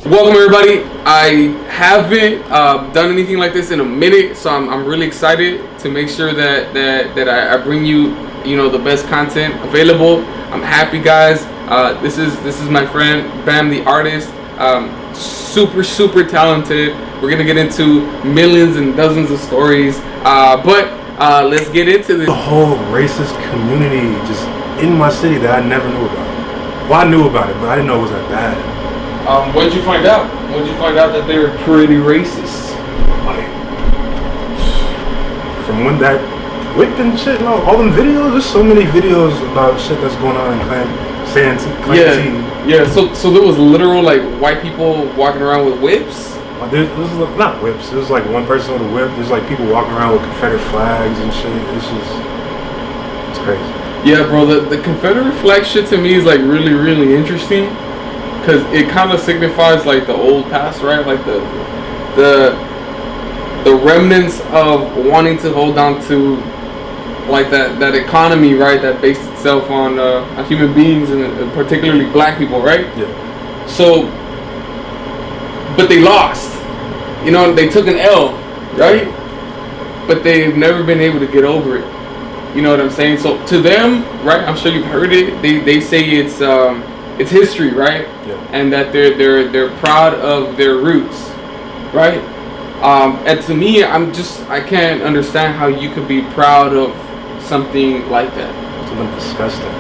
Welcome everybody. I haven't done anything like this in a minute, so I'm really excited to make sure that I bring you the best content available. I'm happy, guys. This is my friend Bam.Thee.Artist. Super talented. We're gonna get into millions and dozens of stories, but let's get into this. The whole racist community just in my city that I never knew about. Well, I knew about it, but I didn't know it was that bad. What did you find out? What did you find out that they were pretty racist? Like, from when that whip and shit, and all them videos, there's so many videos about shit that's going on in Clan T. Yeah. So there was literal like white people walking around with whips. This is not whips. There's like one person with a whip. There's like people walking around with Confederate flags and shit. It's crazy. Yeah, bro. The Confederate flag shit to me is like really interesting. Because it kind of signifies like the old past, right? Like the remnants of wanting to hold on to like that economy, right? That based itself on human beings and particularly black people, right? Yeah. So, but they lost. They took an L, right? But they've never been able to get over it. You know what I'm saying? So to them, right? I'm sure you've heard it. They say it's history, right? Yeah. And that they're proud of their roots, right? And to me, I can't understand how you could be proud of something like that. Something disgusting.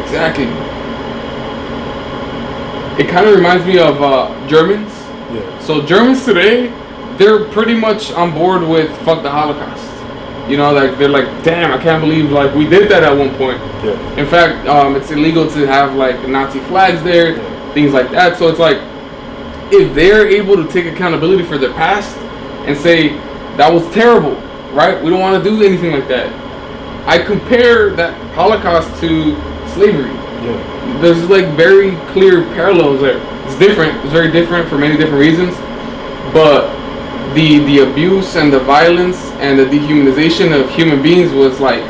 Exactly. It kind of reminds me of Germans. Yeah. So Germans today, they're pretty much on board with fuck the Holocaust. Like they're like, damn, I can't believe like we did that at one point. Yeah. In fact, it's illegal to have like Nazi flags there, things like that. So it's like, if they're able to take accountability for their past and say that was terrible, right? We don't want to do anything like that. I compare that Holocaust to slavery. Yeah. There's like very clear parallels there. It's different. It's very different for many different reasons, but the abuse and the violence and the dehumanization of human beings was like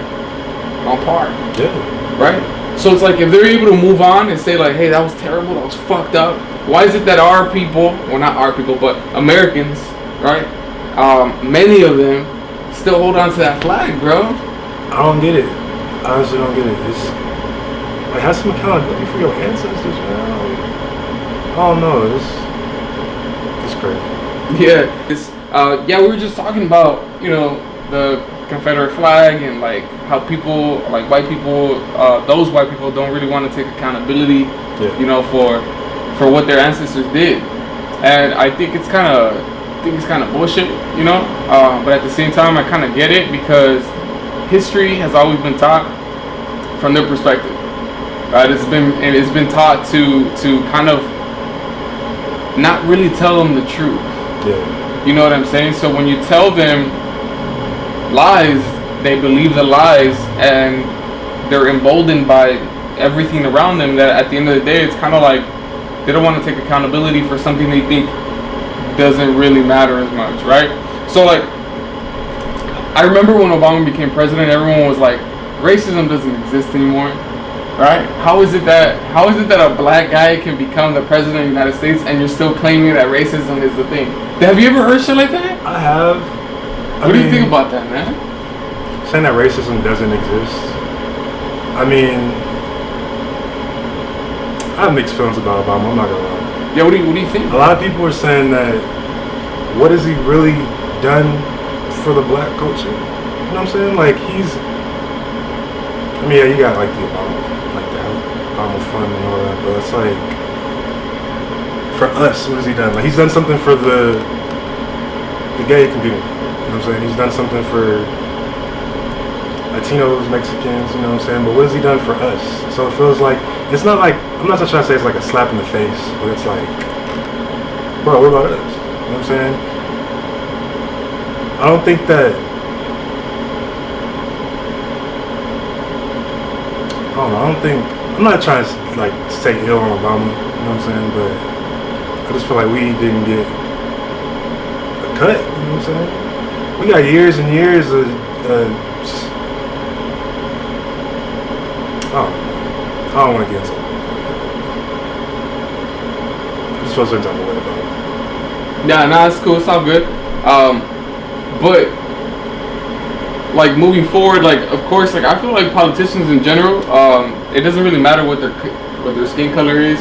on par. Yeah. Right? So it's like if they're able to move on and say like, hey, that was terrible, that was fucked up. Why is it that our people, well not our people, but Americans, right? Many of them still hold on to that flag, bro. I don't get it. I honestly don't get it. It's like, have some accountability for your ancestors, man. I don't know. It's crazy. Yeah, we were just talking about the Confederate flag and like how people, like white people, those white people don't really want to take accountability, for what their ancestors did, and I think it's kind of bullshit, but at the same time I kind of get it because history has always been taught from their perspective, right? It's been taught to kind of not really tell them the truth. Yeah. You know what I'm saying? So when you tell them lies, they believe the lies and they're emboldened by everything around them, that at the end of the day it's kind of like they don't want to take accountability for something they think doesn't really matter as much, right? So like, I remember when Obama became president, everyone was like, racism doesn't exist anymore, right? How is it that a black guy can become the president of the United States and you're still claiming that racism is the thing? Have you ever heard shit like that? I have. What do you think about that, man? Saying that racism doesn't exist. I mean, I have mixed feelings about Obama. I'm not gonna lie. Yeah, what do you think? A lot of people are saying that, what has he really done for the black culture? You know what I'm saying? Like yeah, you got like the Obama fund and all that, but it's like, for us, what has he done? Like, he's done something for the gay community. You know what I'm saying? He's done something for Latinos, Mexicans, you know what I'm saying? But what has he done for us? So it feels like, it's not like, I'm not trying to say it's like a slap in the face, but it's like, bro, what about us? You know what I'm saying? I don't think that, I'm not trying to like say ill on Obama, you know what I'm saying? But I just feel like we didn't get a cut, you know what I'm saying? We got years and years of I don't want to get into it. I just feel a certain type of way about it. Yeah, nah, it's cool. It's all good. But like moving forward, like of course, like I feel like politicians in general, it doesn't really matter what their skin color is.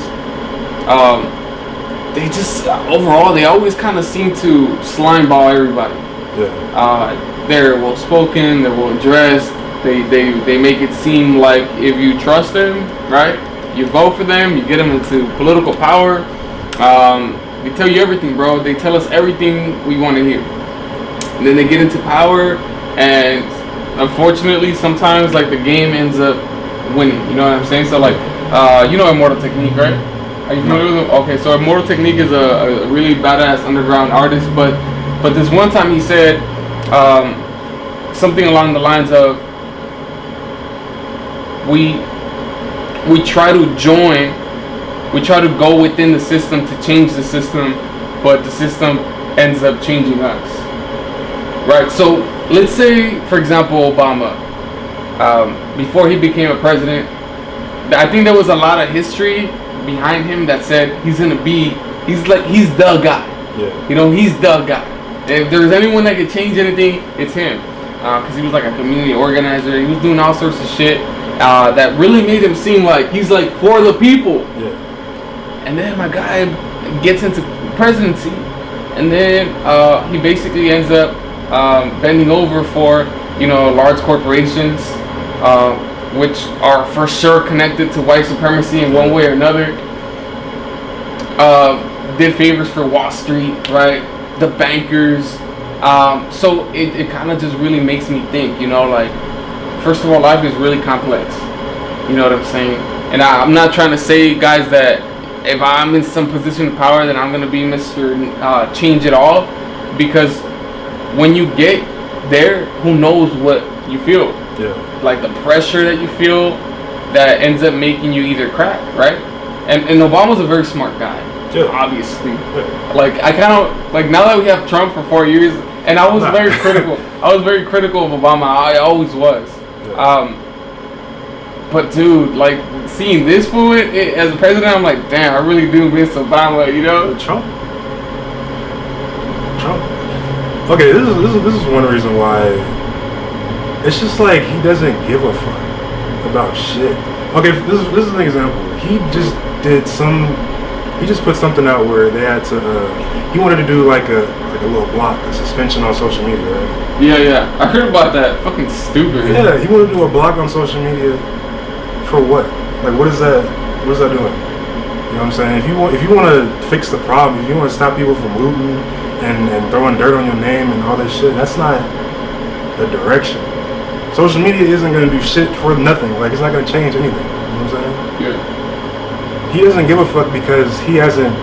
They just overall they always kind of seem to slime ball everybody. Yeah. They're well spoken. They're well dressed. They make it seem like if you trust them, right? You vote for them. You get them into political power. They tell you everything, bro. They tell us everything we want to hear. And then they get into power, and unfortunately, sometimes like the game ends up winning. You know what I'm saying? So like, you know Immortal Technique, right? Are you familiar with him? Okay, so Immortal Technique is a really badass underground artist, but this one time he said something along the lines of we try to join, we try to go within the system to change the system, but the system ends up changing us. Right, so let's say, for example, Obama, before he became a president, I think there was a lot of history behind him that said he's the guy. Yeah. You know, he's the guy. If there's anyone that could change anything, it's him. Because he was like a community organizer. He was doing all sorts of shit that really made him seem like he's like for the people. Yeah. And then my guy gets into presidency, and then he basically ends up bending over for, you know, large corporations, which are for sure connected to white supremacy in one way or another. Did favors for Wall Street, right? The bankers. So it kind of just really makes me think, you know, like, first of all, life is really complex. You know what I'm saying? And I'm not trying to say, guys, that if I'm in some position of power, then I'm going to be Mr. Change It All, because when you get there, who knows what you feel? Yeah. Like the pressure that you feel that ends up making you either crack, right? And Obama's a very smart guy, obviously. Yeah. Like I kind of like, now that we have Trump for 4 years, and I was very critical. I was very critical of Obama. I always was. Yeah. But dude, like seeing this fool as a president, I'm like, damn, I really do miss Obama. You know? Trump. Okay, this is one reason why. It's just like he doesn't give a fuck about shit. Okay, this is an example. He just put something out where they had to. He wanted to do like a little block, a suspension on social media, right? Yeah. I heard about that. Fucking stupid. Yeah, he wanted to do a block on social media for what? Like, what is that? What is that doing? You know what I'm saying? If you want to fix the problem, if you want to stop people from looting and throwing dirt on your name and all that shit, that's not the direction. Social media isn't going to do shit for nothing. Like, it's not going to change anything. You know what I'm saying? Yeah. He doesn't give a fuck because he hasn't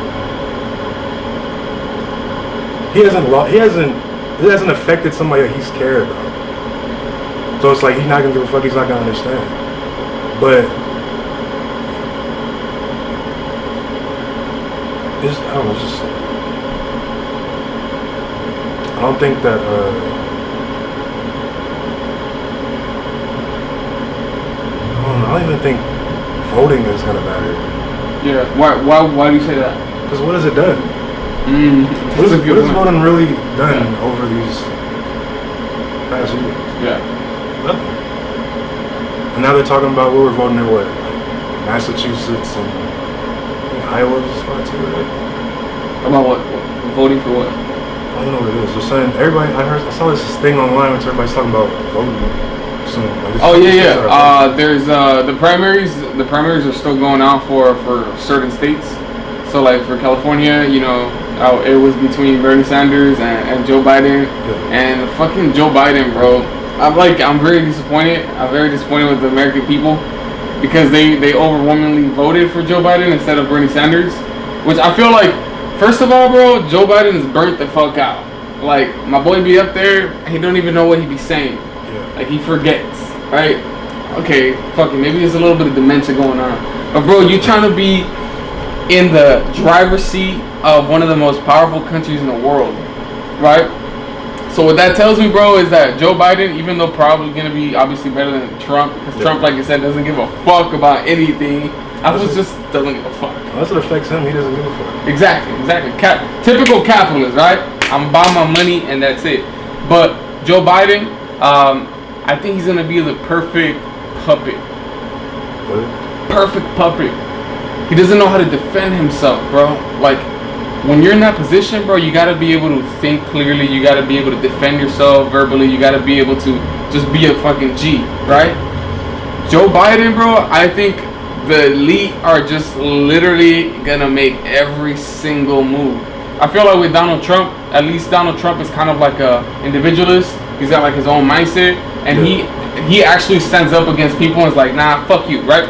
it hasn't affected somebody that he's cared about. So it's like he's not going to give a fuck. He's not going to understand. But I don't think that I don't even think voting is gonna matter. Yeah. Why do you say that? Because what has it done? What has voting really done over these past years? Yeah. Nothing. And now they're talking about we're voting in what? Massachusetts and Iowa's spot too, right? About what? Voting for what? I don't know what it is. They're saying everybody. I saw this thing online which everybody's talking about voting soon. Like there's the primaries. The primaries are still going on for certain states. So like for California, you know, it was between Bernie Sanders and Joe Biden. Yeah. And fucking Joe Biden, bro. I'm very disappointed. I'm very disappointed with the American people because they overwhelmingly voted for Joe Biden instead of Bernie Sanders, which I feel like. First of all, bro, Joe Biden is burnt the fuck out. Like, my boy be up there, he don't even know what he be saying. Yeah. Like, he forgets, right? Okay, fuck it, maybe there's a little bit of dementia going on. But, bro, you trying to be in the driver's seat of one of the most powerful countries in the world, right? So what that tells me, bro, is that Joe Biden, even though probably going to be obviously better than Trump, because Trump, like I said, doesn't give a fuck about anything. I was just doesn't give a fuck. Unless it affects him, he doesn't give a fuck. Exactly. Typical capitalist, right? I'm buying my money and that's it. But Joe Biden, I think he's gonna be the perfect puppet. What? Perfect puppet. He doesn't know how to defend himself, bro. Like, when you're in that position, bro, you gotta be able to think clearly. You gotta be able to defend yourself verbally. You gotta be able to just be a fucking G, right? Joe Biden, bro, I think the elite are just literally gonna make every single move. I feel like with Donald Trump, at least Donald Trump is kind of like a individualist. He's got like his own mindset, and he actually stands up against people and is like, nah, fuck you, right?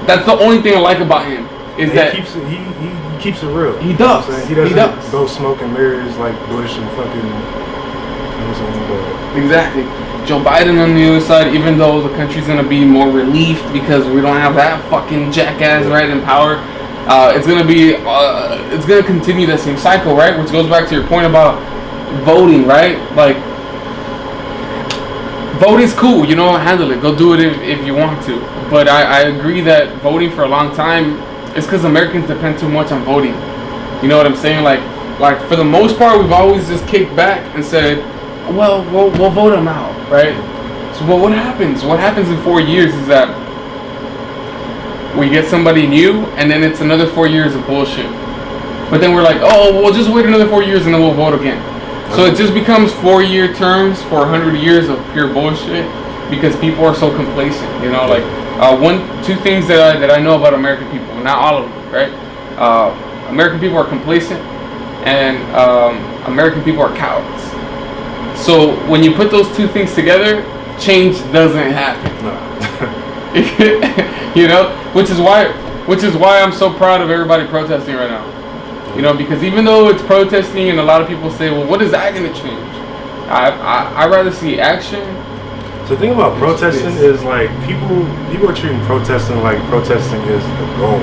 That's the only thing I like about him is that he keeps it real. He does. He doesn't go smoke and mirrors like Bush and fucking. You know what I'm saying? Exactly. Joe Biden on the other side, even though the country's gonna be more relieved because we don't have that fucking jackass right in power, it's gonna continue that same cycle, right? Which goes back to your point about voting, right? Like, voting's cool, you know, handle it. Go do it if you want to. But I agree that voting for a long time is because Americans depend too much on voting. You know what I'm saying? Like for the most part, we've always just kicked back and said, well, we'll vote them out, right? So, well, what happens? What happens in 4 years is that we get somebody new, and then it's another 4 years of bullshit. But then we're like, oh, we'll just wait another 4 years and then we'll vote again. So it just becomes 4-year terms for 100 years of pure bullshit because people are so complacent. You know, like two things that I know about American people, not all of them, right? American people are complacent, and American people are cowards. So when you put those two things together, change doesn't happen. No. You know, which is why I'm so proud of everybody protesting right now. You know, because even though it's protesting, and a lot of people say, well, what is that going to change? I'd rather see action. So the thing about protesting is like people are treating protesting like protesting is the goal.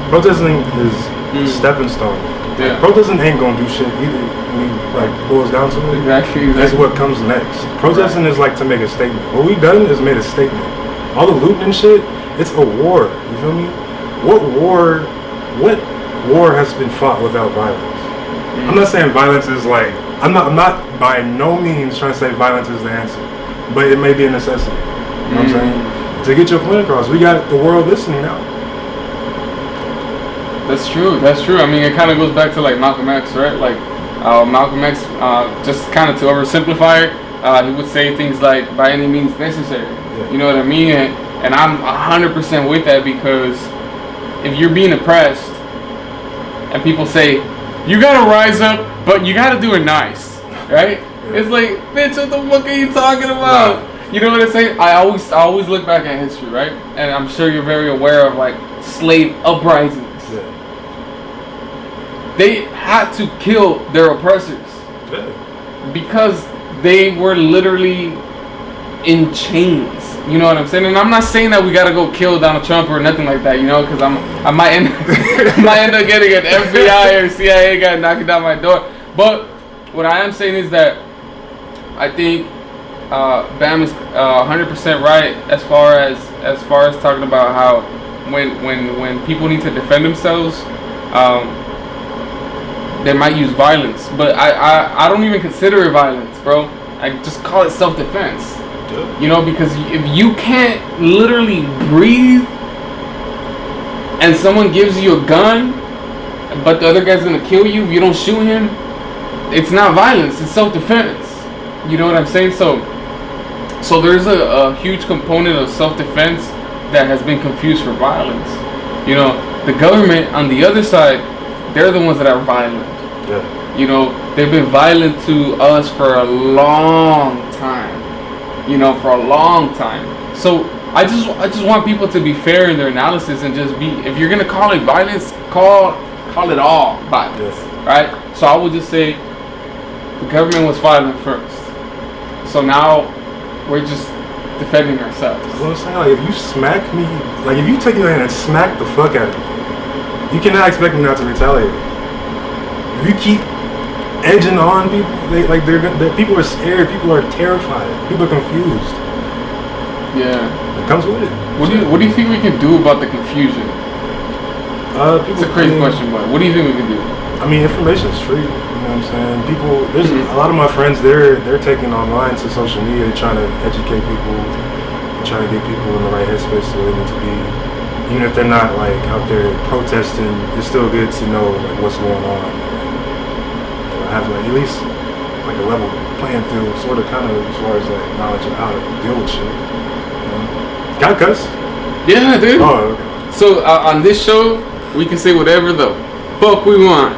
Protesting is a stepping stone. Yeah. Like, protesting ain't gonna do shit either. When it like boils down to it. Exactly. That's what comes next. Protesting is like to make a statement. What we done is made a statement. All the looting and shit, it's a war. You feel me? What war has been fought without violence? I'm not saying violence is like I'm not by no means trying to say violence is the answer, but it may be a necessity. You know what I'm saying? To get your point across, we got the world listening now. That's true. I mean, it kind of goes back to like Malcolm X, right? Like Malcolm X, just kind of to oversimplify it, he would say things like by any means necessary. Yeah. You know what I mean? And I'm 100% with that, because if you're being oppressed and people say you gotta rise up, but you gotta do it nice, right? Yeah. It's like, bitch, what the fuck are you talking about? Nah. You know what I'm saying? I always look back at history, right? And I'm sure you're very aware of like slave uprisings. Yeah. They had to kill their oppressors because they were literally in chains. You know what I'm saying? And I'm not saying that we gotta go kill Donald Trump or nothing like that, you know, because I might end up getting an FBI or CIA guy knocking down my door. But what I am saying is that I think Bam is 100% right as far as talking about how when people need to defend themselves, they might use violence. But I don't even consider it violence, bro. I just call it self-defense. You know, because if you can't literally breathe and someone gives you a gun, but the other guy's gonna kill you if you don't shoot him, it's not violence, it's self-defense. You know what I'm saying? So there's a huge component of self-defense that has been confused for violence. You know, the government on the other side, they're the ones that are violent. Yeah. You know, they've been violent to us for a long time. You know, for a long time. So I just want people to be fair in their analysis and just be, if you're gonna call it violence, call it all violence, right? So I would just say the government was violent first. So now we're just defending ourselves. What I'm saying, like if you smack me, like if you take your hand and smack the fuck out of me, you cannot expect me not to retaliate. If you keep edging on people, people are scared, people are terrified, people are confused. Yeah, it comes with it. What do you think we can do about the confusion? People, It's a crazy question, but what do you think we can do? I mean, information is free. You know what I'm saying? People, there's a lot of my friends. They're taking online to social media, trying to educate people, trying to get people in the right headspace where they need to be. Even if they're not like out there protesting, it's still good to know like what's going on. And have like at least like a level playing field, sort of, kind of, as far as like knowledge of how to deal with shit. You know? Got cuss? Yeah, dude. Oh, okay. So on this show, we can say whatever the fuck we want.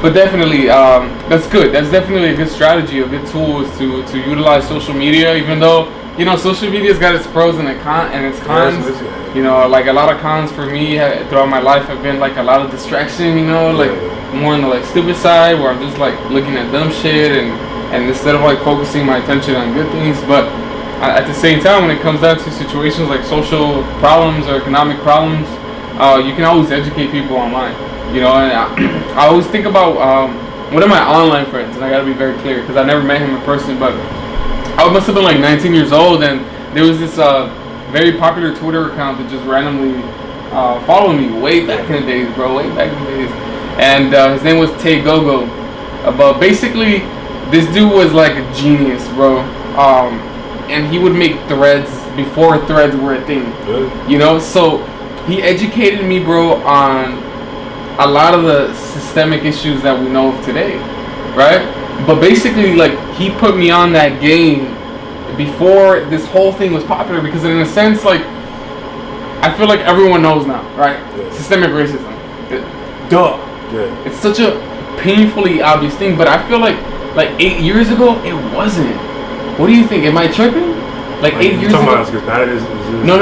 But definitely, that's good. That's definitely a good strategy, a good tool is to utilize social media. Even though social media's got its pros and its cons. You know, like a lot of cons for me throughout my life have been like a lot of distraction. You know, like more on the like stupid side where I'm just like looking at dumb shit and instead of like focusing my attention on good things. But at the same time, when it comes down to situations like social problems or economic problems, you can always educate people online. You know, and I always think about one of my online friends, and I gotta be very clear because I never met him in person, but I must have been like 19 years old, and there was this very popular Twitter account that just randomly followed me way back in the days, bro, way back in the days, and his name was Tay Gogo. But basically, this dude was like a genius, bro, and he would make threads before threads were a thing. You know, so he educated me, bro, on a lot of the systemic issues that we know of today, right? But basically, like, he put me on that game before this whole thing was popular, because in a sense, like, I feel like everyone knows now, right? Systemic racism. Duh. Yeah. It's such a painfully obvious thing, but I feel like 8 years ago, it wasn't. What do you think? Am I tripping? Like 8 years ago? As bad as No.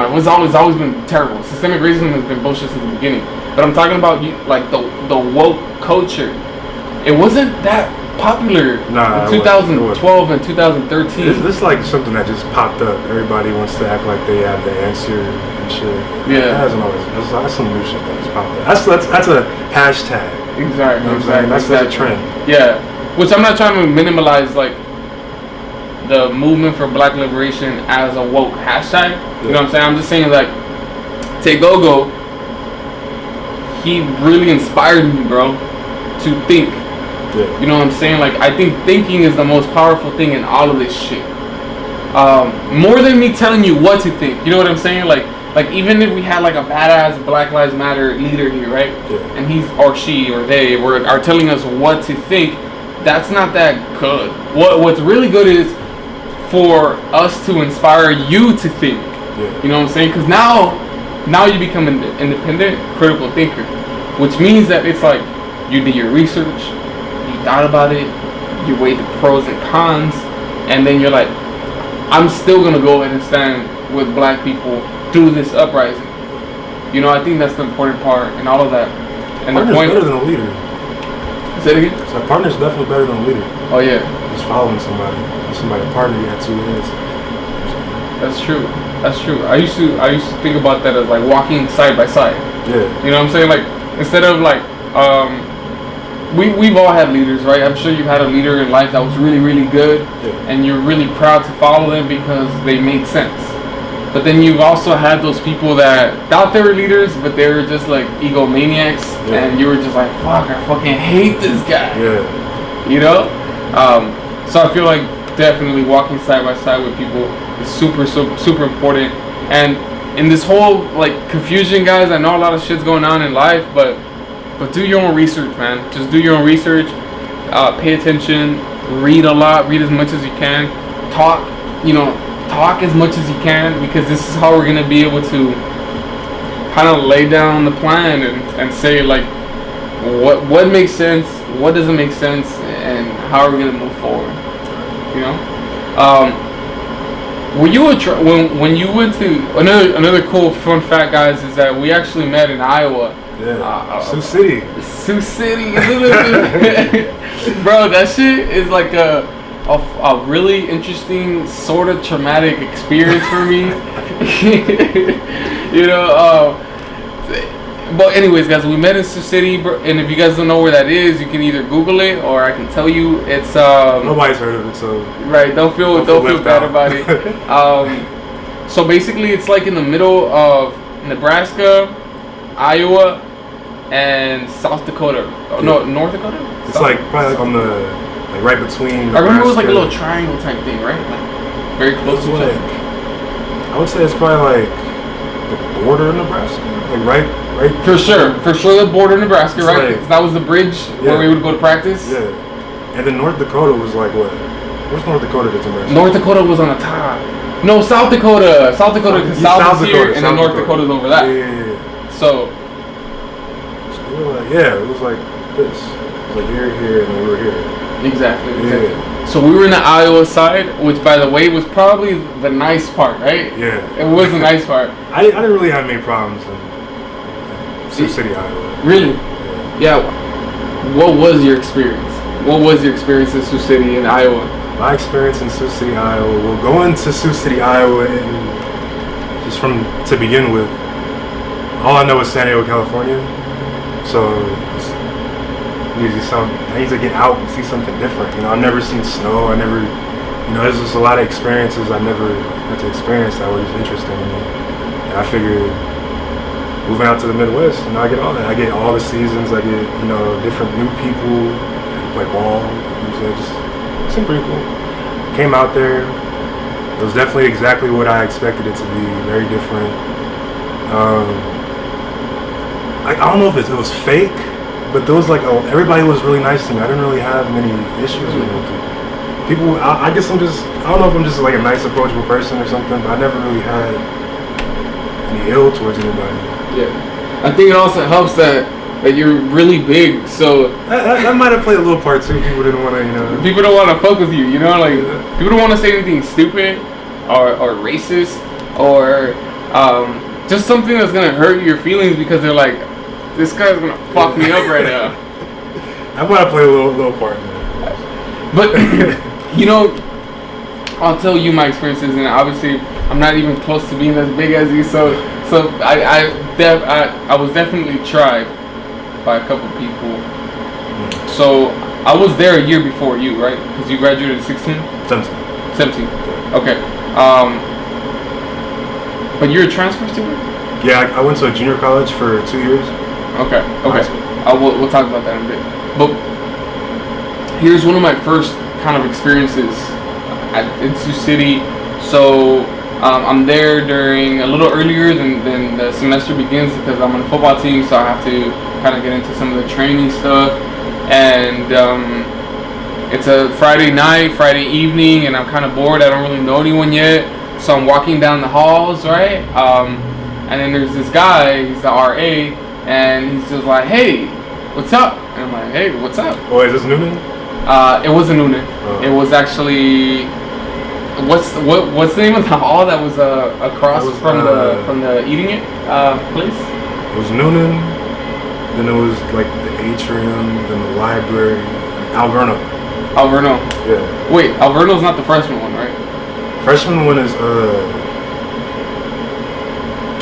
It was always been terrible. Systemic racism has been bullshit since the beginning. But I'm talking about like the woke culture. It wasn't that popular in 2012 and 2013. This is like something that just popped up. Everybody wants to act like they have the answer and shit. Yeah, that hasn't always. That's some new shit that just popped up. That's a hashtag. Exactly. You know that's a trend. Yeah, which I'm not trying to minimalize like the movement for Black liberation as a woke hashtag. You know what I'm saying? I'm just saying like Tay Gogo, he really inspired me, bro, to think. Yeah. You know what I'm saying? Like, I think thinking is the most powerful thing in all of this shit. More than me telling you what to think. You know what I'm saying? Like even if we had like a badass Black Lives Matter leader here, right? Yeah. And he's or she or they are telling us what to think. That's not that good. What's really good is for us to inspire you to think. Yeah. You know what I'm saying? Because now you become an independent, critical thinker, which means that it's like you did your research, you thought about it, you weighed the pros and cons, and then you're like, I'm still gonna go ahead and stand with Black people through this uprising. You know, I think that's the important part in all of that. And partner's better than a leader. Say it again? So a partner's definitely better than a leader. Oh yeah. Just following somebody. A partner you had 2 years. That's true. I used to think about that as like walking side by side. Yeah. You know what I'm saying? Like instead of like we've all had leaders, right? I'm sure you've had a leader in life that was really, really good, and you're really proud to follow them because they made sense. But then you've also had those people that thought they were leaders, but they were just like egomaniacs, and you were just like, fuck, I fucking hate this guy. Yeah. You know? So I feel like definitely walking side by side with people is super important. And in this whole like confusion, guys, I know a lot of shit's going on in life, but do your own research, man. Just do your own research. Pay attention. Read a lot. Read as much as you can. Talk as much as you can, because this is how we're gonna be able to kind of lay down the plan and say like what makes sense, what doesn't make sense, and how are we gonna move forward. You know, were you when you went to another cool fun fact, guys, is that we actually met in Iowa. Yeah, Sioux City. Bro, that shit is like a really interesting, sort of traumatic experience for me. You know, but anyways, guys, we met in Sioux City, and if you guys don't know where that is, you can either Google it or I can tell you. It's nobody's heard of it, so right. Don't feel bad about it. So basically, it's like in the middle of Nebraska, Iowa, and South Dakota. Oh, no, North Dakota? It's South like probably like on the like right between. I remember it was like a little triangle type thing, right? Like very close to each other. I would say it's probably like the border of Nebraska, like right. For sure, the border of Nebraska, it's right? Like, that was the bridge where we would go to practice. Yeah, and then North Dakota was like what? Where's North Dakota to Nebraska? North Dakota was on the top. No, South Dakota. South Dakota, because South is here, and then North Dakota's over that. Yeah. So we were like, it was like this. It was like here, and then we were here. Exactly. Yeah. So we were in the Iowa side, which, by the way, was probably the nice part, right? Yeah. It was the nice part. I didn't really have many problems in Sioux City, Iowa. Really? Yeah. What was your experience? What was your experience in Sioux City in Iowa? My experience in Sioux City, Iowa. Well, going to Sioux City, Iowa, and just to begin with, all I know is San Diego, California. So I need to get out and see something different. You know, I've never seen snow. There's just a lot of experiences I never got to experience that were just interesting to me. And I figured moving out to the Midwest, I get all that. I get all the seasons. I get, different new people. I play ball. It seemed pretty cool. Came out there. It was definitely exactly what I expected it to be. Very different. I don't know if it was fake, but there was everybody was really nice to me. I didn't really have many issues with people. I guess I don't know if I'm just like a nice, approachable person or something, but I never really had any ill towards anybody. Yeah. I think it also helps that you're really big, so that might have played a little part too. People didn't want to, People don't want to fuck with you, People don't want to say anything stupid or racist or just something that's gonna hurt your feelings because they're like, this guy's gonna fuck me up right now. That might have played a little part. But I'll tell you my experiences, and obviously I'm not even close to being as big as you, so I was definitely tried by a couple people. So I was there a year before you, right? Because you graduated at 16? 17. Okay. But you're a transfer student? Yeah, I went to a junior college for 2 years. Okay. We'll talk about that in a bit. But here's one of my first kind of experiences in Sioux City. So I'm there during a little earlier than the semester begins because I'm on a football team, so I have to kind of get into some of the training stuff. And it's a Friday night, Friday evening, and I'm kind of bored. I don't really know anyone yet. So I'm walking down the halls, right? And then there's this guy, he's the RA, and he's just like, hey, what's up? And I'm like, hey, what's up? Oh, is this Noonan? It wasn't Noonan. Oh. It was actually, what's the name of the hall that was across from the Eating It place? It was Noonan, then it was like the atrium, then the library, Alverno. Yeah. Wait, Alverno's not the freshman one, right? Freshman one is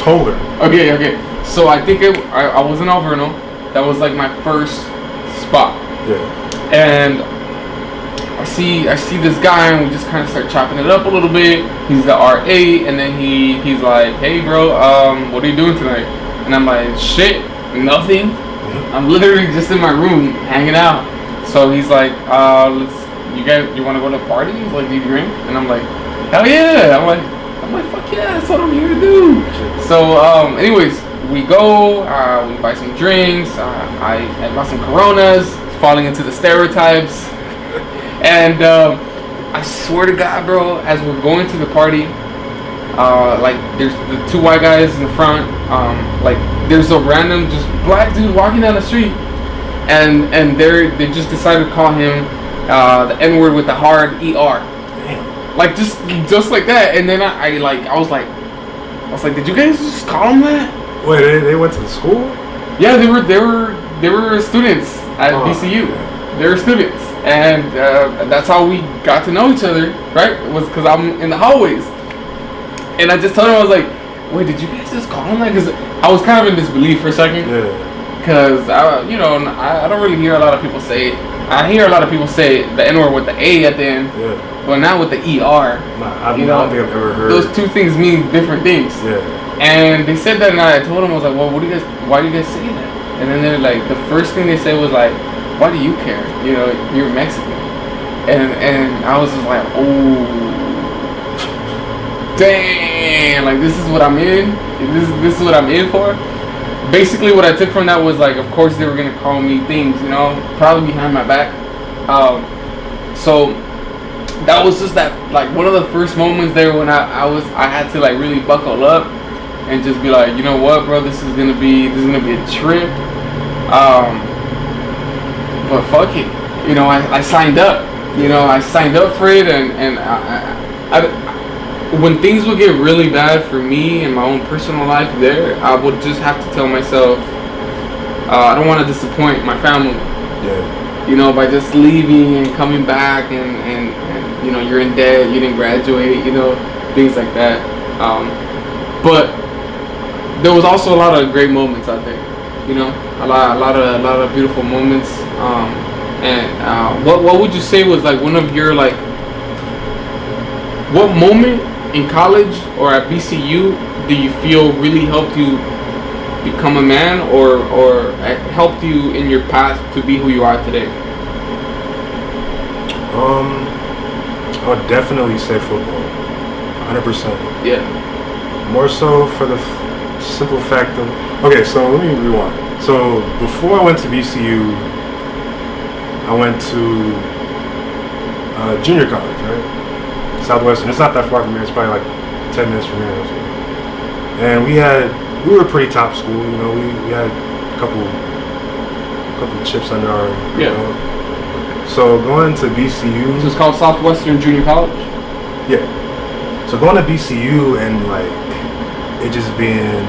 Toller. Okay. So I think I was in Alverno. That was like my first spot. Yeah. And I see this guy, and we just kind of start chopping it up a little bit. He's the RA, and then he's like, hey bro, what are you doing tonight? And I'm like, shit, nothing. I'm literally just in my room hanging out. So he's like, you want to go to a party? He's like, do you drink? And I'm like, hell yeah. I'm like, fuck yeah, that's what I'm here to do. So, anyways, we go, we buy some drinks, I bought some Coronas, falling into the stereotypes. And I swear to God, bro, as we're going to the party, there's the two white guys in the front, there's a random just black dude walking down the street, and they just decided to call him the N-word with the hard ER. Damn. Like just like that. And then I was like, did you guys just call him that? Wait, they went to the school? Yeah, they were students at BCU. Yeah. They were students, and that's how we got to know each other, right? It was because I'm in the hallways, and I just told him, I was like, wait, did you guys just call him that? Because I was kind of in disbelief for a second. Yeah. Because I don't really hear a lot of people say it. I hear a lot of people say the N-word with the A at the end, yeah, but not with the ER. I don't think I've ever heard. Those two things mean different things. Yeah. And they said that, and I told them, I was like, well, why do you guys say that? And then they're like, the first thing they said was like, why do you care? You know, you're Mexican. And I was just like, oh, damn, like this is what I'm in. This is what I'm in for. Basically, what I took from that was like, of course they were gonna call me things, you know, probably behind my back. So that was just that, like one of the first moments there when I had to like really buckle up and just be like, you know what, bro, this is gonna be a trip. But fuck it, you know, I signed up. You know, I signed up for it, and when things would get really bad for me in my own personal life there, I would just have to tell myself, I don't want to disappoint my family. Yeah. You know, by just leaving and coming back and you know, you're in debt, you didn't graduate, you know, things like that. But there was also a lot of great moments out there. You know, a lot of beautiful moments. And what would you say was like one of your like, what moment in college or at BCU do you feel really helped you become a man, or helped you in your path to be who you are today? I would definitely say football, 100%. Yeah. More so for the simple fact of, okay, so let me rewind. So before I went to BCU, I went to junior college, right? Southwestern. It's not that far from here. It's probably like 10 minutes from here. Or so. And we were a pretty top school. You know, we had a couple chips under our belt. So going to BCU. So it's called Southwestern Junior College? Yeah. So going to BCU and like it just being,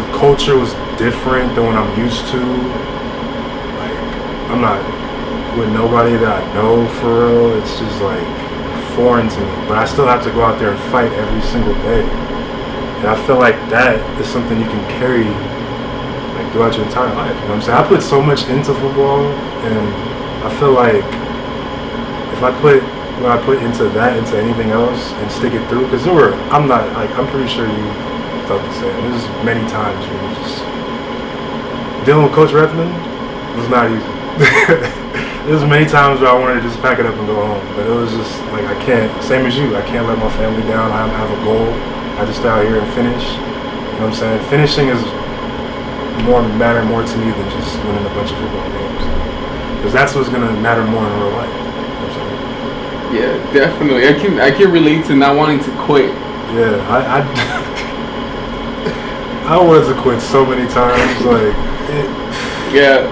the culture was different than what I'm used to. Like I'm not with nobody that I know for real. It's just like foreign to me. But I still have to go out there and fight every single day. And I feel like that is something you can carry like throughout your entire life. You know what I'm saying? I put so much into football, and I feel like if I put what I put into that, into anything else, and stick it through, because I'm pretty sure you felt the same. There's many times when you just dealing with Coach Redmond was not easy. There's many times where I wanted to just pack it up and go home, but it was just like I can't. Same as you, I can't let my family down. I have a goal. I just stay out here and finish. You know what I'm saying? Finishing is matter more to me than just winning a bunch of football games, because that's what's gonna matter more in real life. Yeah, definitely. I can relate to not wanting to quit. Yeah, I wanted to quit so many times, like yeah.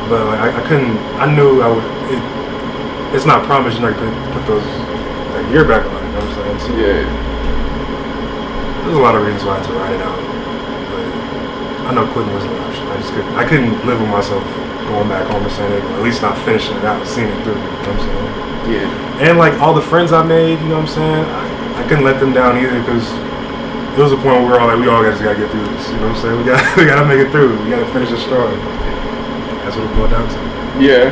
But like I couldn't. I knew I would. It's not promised you're not gonna put those that year back on. You know what I'm saying? So, yeah. There's a lot of reasons why I had to ride it out, but I know quitting wasn't an option. I couldn't live with myself going back home to San Diego, at least not finishing it out, seeing it through. You know what I'm saying? Yeah. And like all the friends I made, you know what I'm saying? I couldn't let them down either, because there was a point where we all just gotta get through this. You know what I'm saying? We gotta make it through. We gotta finish it strong. That's what it boiled down to. Yeah,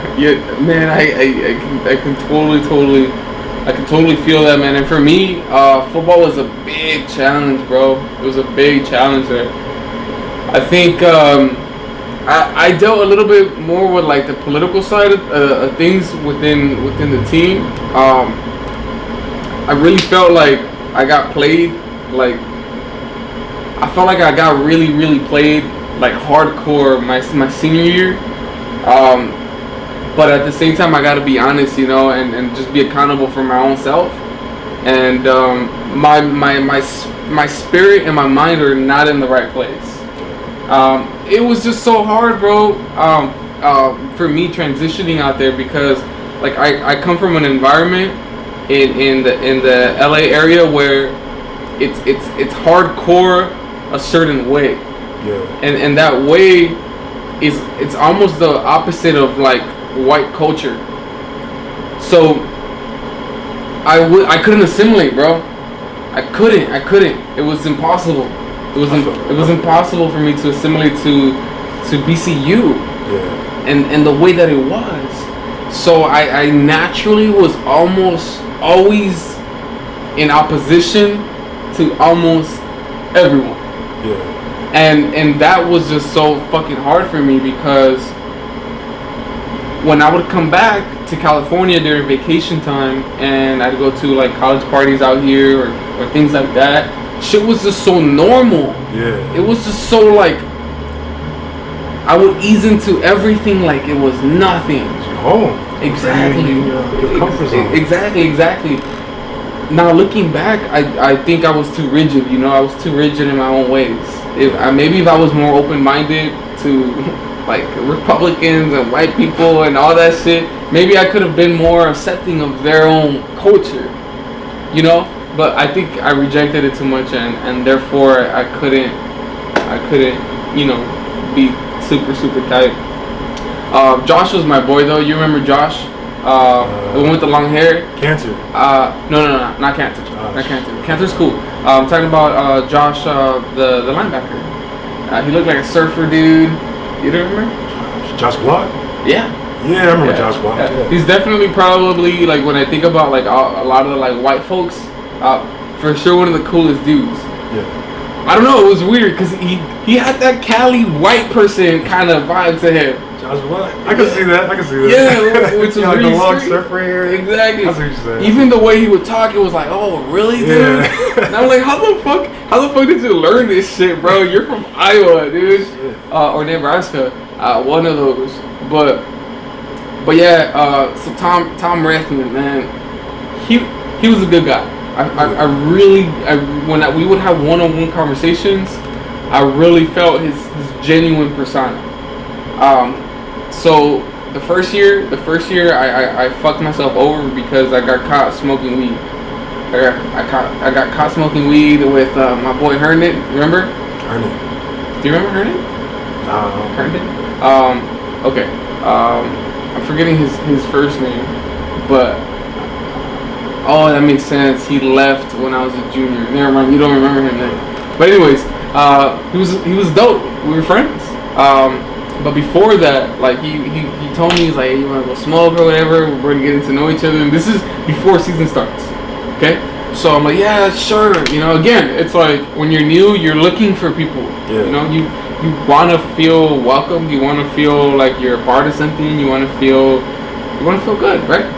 man. I can totally feel that, man. And for me, football was a big challenge, bro. It was a big challenge there. I think I dealt a little bit more with like the political side of things within the team. I really felt like I got played. Like I felt like I got really played like hardcore my senior year. But at the same time, I gotta be honest, you know, and just be accountable for my own self. And my spirit and my mind are not in the right place. It was just so hard, bro, for me transitioning out there, because like I come from an environment in the LA area where it's hardcore a certain way. Yeah. And that way it's almost the opposite of like white culture. So I couldn't assimilate, bro. I couldn't. It was impossible. It was impossible for me to assimilate to BCU. Yeah. And the way that it was. So I naturally was almost always in opposition to almost everyone. Yeah. And that was just so fucking hard for me because when I would come back to California during vacation time and I'd go to like college parties out here or things like that, shit was just so normal. Yeah. It was just so like I would ease into everything like it was nothing. Home. Exactly. Your comfort zone. Exactly. Now looking back, I think I was too rigid. You know, I was too rigid in my own ways. Maybe if I was more open-minded to like Republicans and white people and all that shit, maybe I could have been more accepting of their own culture. You know, but I think I rejected it too much, and therefore I couldn't, you know, be super tight. Josh was my boy though. You remember Josh? The one with the long hair. Cancer. No, not Cancer. Josh. Not Cancer. Cancer's cool. I'm talking about Josh, the linebacker. He looked like a surfer dude. You don't remember? Josh Block? Yeah. Yeah, I remember Josh Block. Yeah. He's definitely probably like when I think about like a lot of the like white folks, for sure one of the coolest dudes. Yeah. I don't know. It was weird because he had that Cali white person kind of vibe to him. Josh Block. I can see that. Yeah, which was like really the long sweet. surfer hair. Exactly. That's what you're saying. Even the way he would talk, it was like, oh, really, dude? Yeah. And I'm like, how the fuck did you learn this shit, bro? You're from Iowa, dude, or Nebraska, one of those. But yeah, so Tom Rathman, man, he was a good guy. I really when we would have one-on-one conversations, I really felt his genuine persona. So the first year I fucked myself over because I got caught smoking weed. I got caught smoking weed with my boy Herndon. Remember? Herndon. Do you remember Herndon? No. Herndon? Okay. I'm forgetting his first name, but oh, that makes sense. He left when I was a junior. Never mind. You don't remember him then. But anyways, he was dope. We were friends. But before that, like he told me, he's like, hey, you wanna go smoke or whatever? We're gonna get to know each other. And this is before season starts. Okay? So I'm like, yeah, sure. You know, again, it's like when you're new, you're looking for people. Yeah. You know, you wanna feel welcome. You wanna feel like you're a part of something. You wanna feel good, right?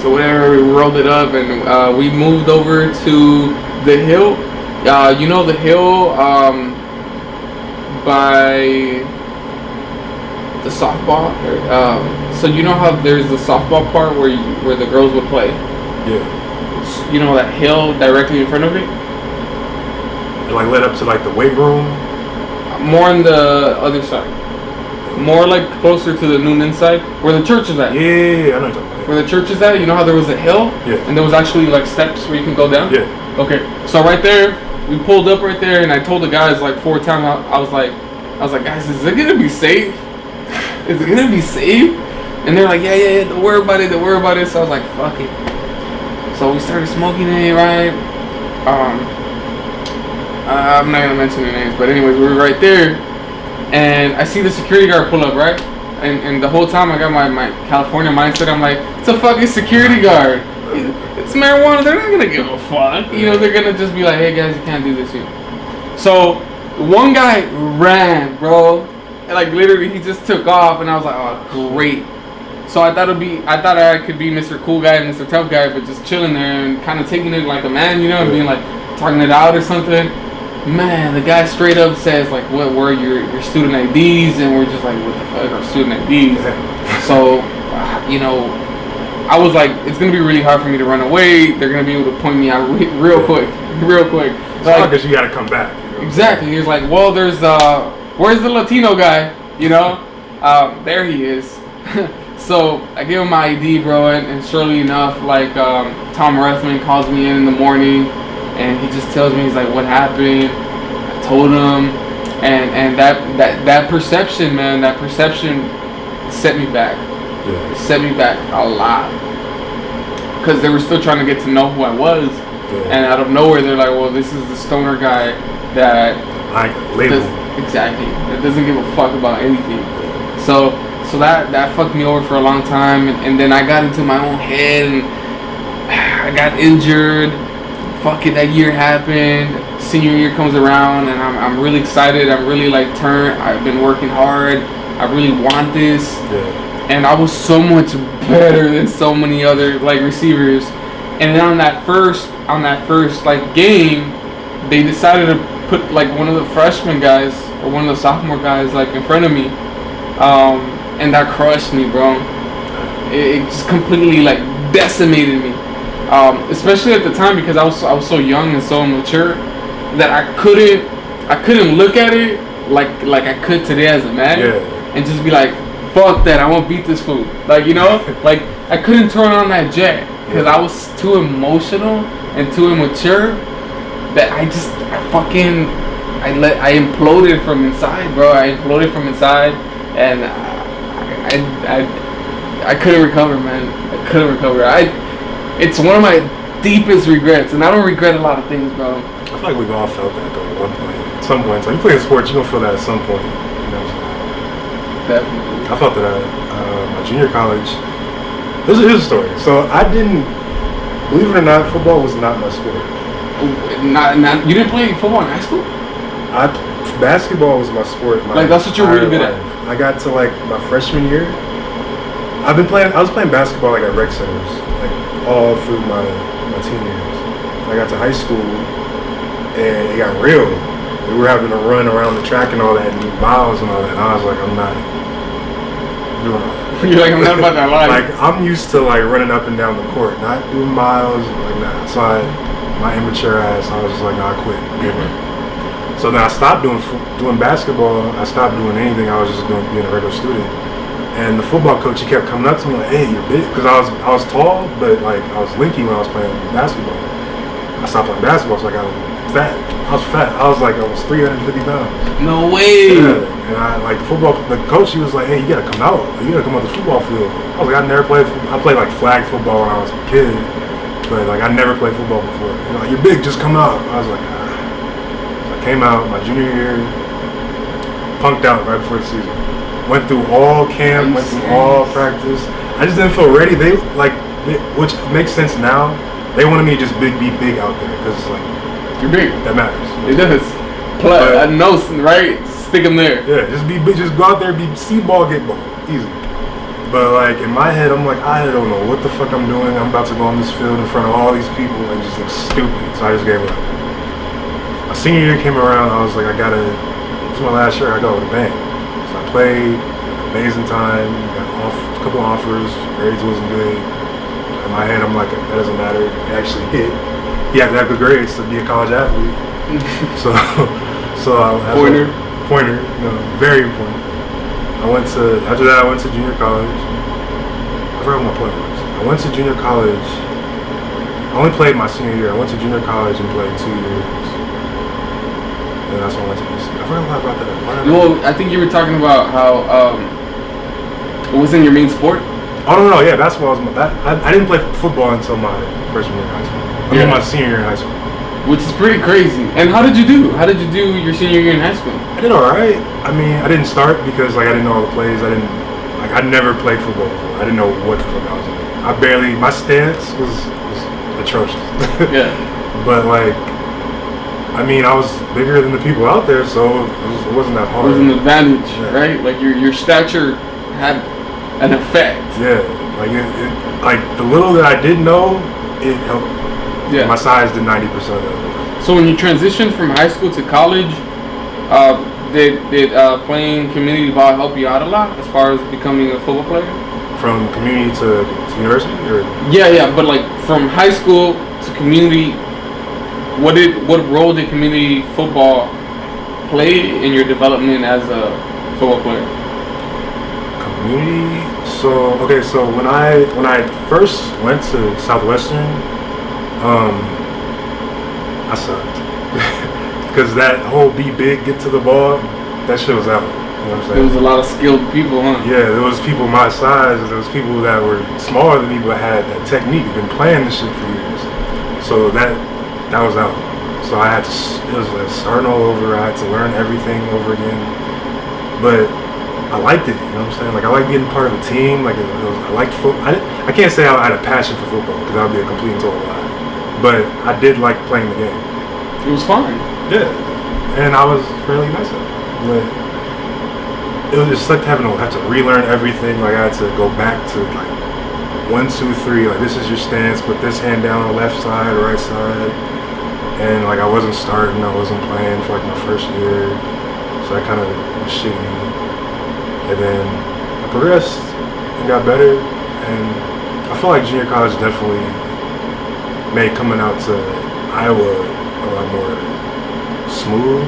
So whatever, we rolled it up and we moved over to the hill. You know the hill by the softball. So you know how there's the softball part where the girls would play. Yeah. You know that hill directly in front of it. It like led up to like the weight room. More on the other side. More like closer to the Noonan side, where the church is at. Yeah, I know what you're talking about. Where the church is at. You know how there was a hill. Yeah. And there was actually like steps where you can go down. Yeah. Okay. So right there, we pulled up right there, and I told the guys like 4 times. I was like, guys, is it gonna be safe? Is it gonna be safe? And they're like, yeah, don't worry about it. So I was like, fuck it. So we started smoking it, right? I'm not gonna mention the names, but anyways, we were right there, and I see the security guard pull up, right? And the whole time I got my California mindset. I'm like, it's a fucking security guard. It's marijuana. They're not gonna give a fuck. You know, they're gonna just be like, hey guys, you can't do this here. So one guy ran, bro. And like literally, he just took off, and I was like, oh great. So I thought I could be Mr. Cool Guy and Mr. Tough Guy, but just chilling there and kind of taking it like a man, you know, and being like talking it out or something. Man, the guy straight up says like, what were your student IDs? And we're just like, what the fuck are student IDs? So, you know, I was like, it's gonna be really hard for me to run away. They're gonna be able to point me out real quick. It's like, because you gotta come back. You know? Exactly. He was like, well, there's where's the Latino guy? You know, there he is. So I give him my ID, bro, and surely enough, like Tom Rathman calls me in the morning, and he just tells me, he's like, what happened? I told him, and that perception, man, that perception set me back. Yeah. It set me back a lot, because they were still trying to get to know who I was, and out of nowhere they're like, well, this is the stoner guy that that doesn't give a fuck about anything. So that fucked me over for a long time, and then I got into my own head, and I got injured. Fuck it, that year happened. senior year comes around, and I'm really excited. I'm really like turned. I've been working hard. I really want this. Yeah. And I was so much better than so many other like receivers. And then on that first like game, they decided to put like one of the freshman guys or one of the sophomore guys like in front of me, and that crushed me, bro. It just completely like decimated me, especially at the time because I was so young and so immature that I couldn't look at it like I could today as a man, and just be like, fuck that, I won't beat this fool. Like, you know, like I couldn't turn on that jet because I was too emotional and too immature that I imploded from inside, bro. I imploded from inside, and I couldn't recover, man. I couldn't recover. It's one of my deepest regrets, and I don't regret a lot of things, bro. I feel like we've all felt that though at one point. At some point, so you play sports, you're gonna feel that at some point. You know what I'm saying? Definitely. I felt that at my junior college. Here's a story. So I didn't, believe it or not, football was not my sport. Not you didn't play football in high school? Basketball was my sport. Like that's what you're really good at. I got to like my freshman year. I was playing basketball like at rec centers, like all through my teen years. I got to high school and it got real. We were having to run around the track and all that and do miles and all that. And I was like, I'm not doing all that. You're like, I'm not about that life. Like I'm used to like running up and down the court, not doing miles, like nah. So my immature ass, I was just like, nah, I quit, give up. So then I stopped doing basketball. I stopped doing anything. I was just being a regular student. And the football coach, he kept coming up to me like, hey, you're big. Because I was tall, but like I was lanky when I was playing basketball. I stopped playing basketball, so I got fat. I was fat. I was like almost 350 pounds. No way. Yeah. And I like the coach, he was like, hey, you gotta come out. You gotta come out the football field. I was like, I played like flag football when I was a kid. But like I never played football before. You know, like, you're big, just come out. I was like, ah. So I came out my junior year, punked out right before the season. Went through all camp, went through all practice. I just didn't feel ready. Which makes sense now. They wanted me to just be big out there because like you're big. That matters. It does. Play a nose, right? Stick them there. Yeah, just be big. Just go out there, see ball, get ball, easy. But like in my head, I'm like, I don't know what the fuck I'm doing. I'm about to go on this field in front of all these people and just look stupid. So I just gave up. My senior year came around. I was like, this is my last year. I go with a bang. So I played, amazing time, got a couple offers, grades wasn't good. In my head, I'm like, that doesn't matter. It actually hit. You have to have good grades to be a college athlete. so pointer, very important. After that, I went to junior college. I forgot what my point was. I went to junior college. I only played my senior year. I went to junior college and played 2 years. And that's when I went to DC. I forgot a lot about that. Well, I think you were talking about how it wasn't your main sport. Oh no, yeah, basketball was I didn't play football until my freshman year in high school. My senior year in high school. Which is pretty crazy. And how did you do? How did you do your senior year in high school? I did alright. I mean, I didn't start because like I didn't know all the plays. I never played football before. I didn't know what the fuck I was doing. My stance was atrocious. Yeah. But like, I mean, I was bigger than the people out there, so it wasn't that hard. It was an advantage, right? Like your stature had an effect. Yeah. Like like the little that I did know, it helped. Yeah. My size did 90% of it. So when you transitioned from high school to college, did playing community ball help you out a lot as far as becoming a football player? From community to university, or? Yeah, but like from high school to community, what role did community football play in your development as a football player? Community. So when I first went to Southwestern, I sucked because that whole be big, get to the ball, that shit was out. You know what I'm saying? There was a lot of skilled people, huh? Yeah, there was people my size, there was people that were smaller than me but had that technique, been playing this shit for years. So that was out. So it was like starting all over. I had to learn everything over again. But I liked it, you know what I'm saying? Like I liked being part of a team. Like I liked football. I can't say I had a passion for football because that would be a complete and total lie. But I did like playing the game. It was fun. Yeah, and I was fairly nice at it. But it was just like have to relearn everything. Like I had to go back to like 1, 2, 3. Like this is your stance. Put this hand down on the left side, right side. And like I wasn't starting. I wasn't playing for like my first year. So that kind of was shitty. And then I progressed and got better. And I feel like junior college definitely made coming out to Iowa a lot more smooth.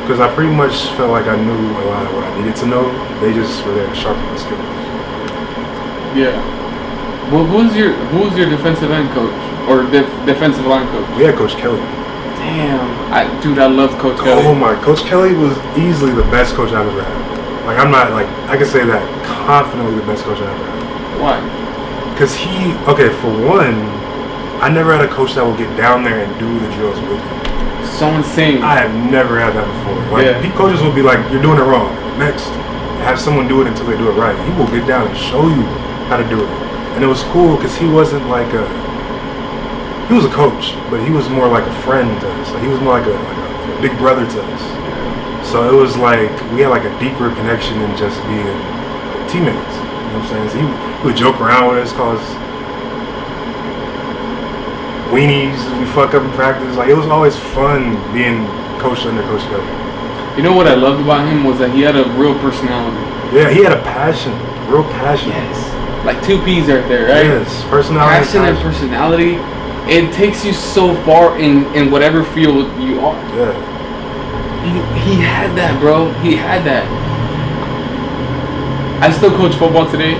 Because I pretty much felt like I knew a lot of what I needed to know. They just were there to sharpen my skills. Yeah. Well, who was your defensive end coach or defensive line coach? We had Coach Kelly. Damn, dude, I loved Coach Kelly. Oh my, Coach Kelly was easily the best coach I've ever had. Like I'm not like I can say that confidently the best coach I've ever had. Why? Because for one, I never had a coach that would get down there and do the drills with me. So insane. I have never had that before. Like coaches will be like, "You're doing it wrong. Next." Have someone do it until they do it right. He will get down and show you how to do it. And it was cool because he wasn't like he was a coach, but he was more like a friend to us. Like he was more like a big brother to us. So it was like we had like a deeper connection than just being teammates. You know what I'm saying? So he would joke around with us, call us weenies if we fuck up in practice. Like it was always fun being coached under Coach Kelly. You know what I loved about him was that he had a real personality. Yeah, he had a passion, real passion. Yes, like 2 P's right there, right? Yes, personality. Passion and personality. It takes you so far in whatever field you are. Yeah. He had that, bro. He had that. I still coach football today.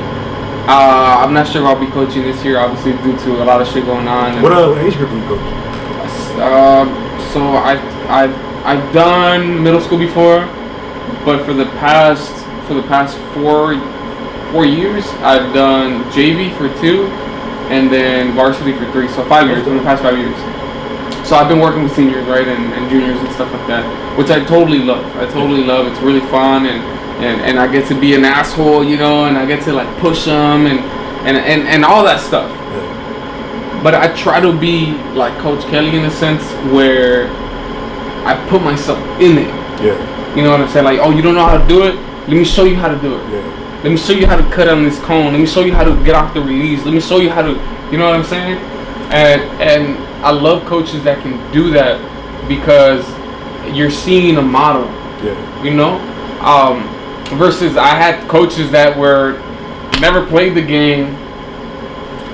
I'm not sure if I'll be coaching this year, obviously due to a lot of shit going on. What age group do you coach? So I've done middle school before, but for the past 4 years I've done JV for 2, and then varsity for 3. So 5 years in the past 5 years. So I've been working with seniors, right, and juniors and stuff like that, which I totally love. It's really fun, and I get to be an asshole, you know, and I get to like push them and all that stuff. Yeah. But I try to be like Coach Kelly in the sense where I put myself in it. Yeah. You know what I'm saying? Like, oh, you don't know how to do it? Let me show you how to do it. Yeah. Let me show you how to cut on this cone. Let me show you how to get off the release. Let me show you how to, you know what I'm saying? And I love coaches that can do that because you're seeing a model. Yeah. You know? Versus I had coaches that were never played the game.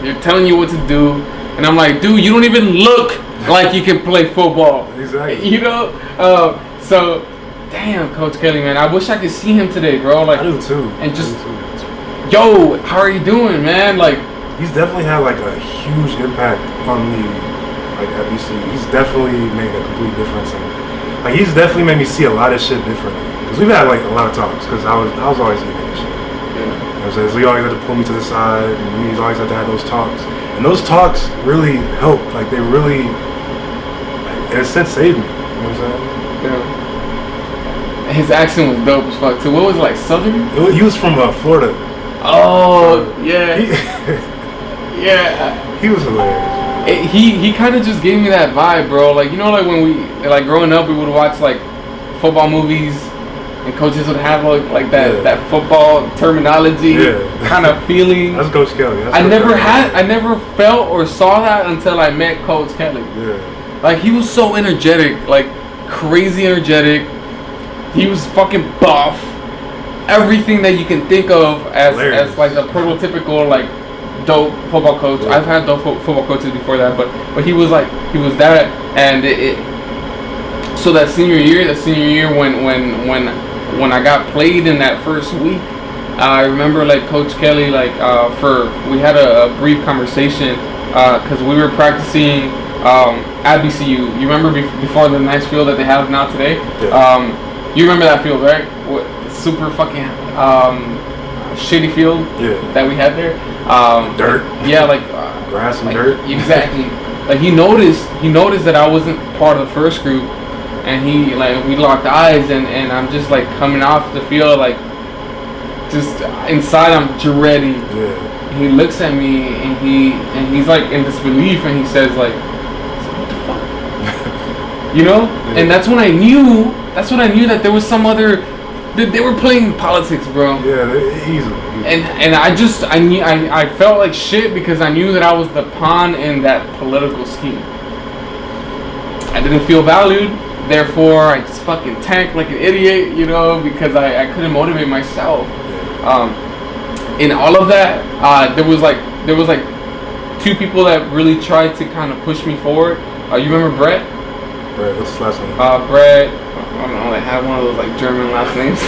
They're telling you what to do. And I'm like, dude, you don't even look like you can play football. Exactly. You know? So, damn, Coach Kelly, man. I wish I could see him today, bro. Like, I do too. And just, yo, how are you doing, man? Like, he's definitely had like a huge impact on me, like at BC. He's definitely made a complete difference. And, like, he's definitely made me see a lot of shit differently. Because we've had like a lot of talks. Because I was always eating this shit. yeah. You know what I'm saying? So he always had to pull me to the side, and he's always had to have those talks. And those talks really helped. Like they really, like, in a sense, saved me. You know what I'm saying? Yeah. His accent was dope as fuck too. What was it, like Southern? He was from Florida. Oh, yeah. Yeah. He was hilarious. He kind of just gave me that vibe, bro. Like, you know, like when we, like growing up, we would watch like football movies, and coaches would have like that that football terminology kind of feeling. That's Coach Kelly. I never felt or saw that until I met Coach Kelly. Yeah. Like he was so energetic, like crazy energetic. He was fucking buff. Everything that you can think of as like a prototypical like dope football coach. Yeah. I've had dope football coaches before that, but he was that, and so that senior year when I got played in that first week, I remember like Coach Kelly we had a brief conversation because we were practicing at BCU. You remember before the nice field that they have now today? Yeah. You remember that field, right? Super fucking shitty field that we had there. Dirt. Yeah, like grass and dirt. Exactly. Like he noticed that I wasn't part of the first group, and we locked eyes, and I'm just like coming off the field, like just inside I'm dreading. Yeah. He looks at me and he's like in disbelief, and he says like, "What the fuck?" You know, and that's when I knew. That's when I knew that there was some other. That they were playing politics, bro. Yeah, easily. And I knew I felt like shit because I knew that I was the pawn in that political scheme. I didn't feel valued, therefore I just fucking tanked like an idiot, you know, because I couldn't motivate myself. In all of that, there was like 2 people that really tried to kind of push me forward. You remember Brett? Brett, what's his last name? Brett. I don't know. They had one of those like German last names.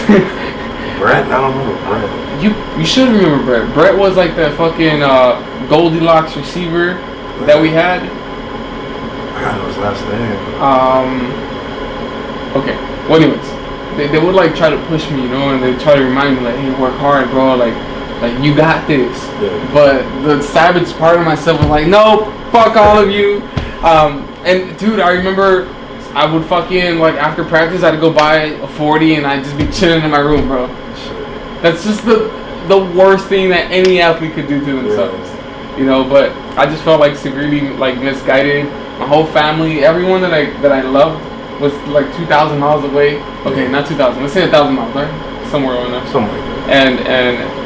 Brett? I don't remember Brett. You should remember Brett. Brett was like the fucking Goldilocks receiver that we had. I don't know his last name. Okay. Well, anyways, they would like try to push me, you know, and they try to remind me like, hey, work hard, bro. Like you got this. Yeah. But the savage part of myself was like, no, fuck all of you. And dude, I remember I would fucking like after practice I'd go buy a 40 and I'd just be chilling in my room, bro. That's just the worst thing that any athlete could do to themselves. Yeah. You know, but I just felt like severely like misguided. My whole family, everyone that I loved was like 2,000 miles away. Okay, not 2,000. Let's say 1,000 miles, right? Somewhere on there. Somewhere like that.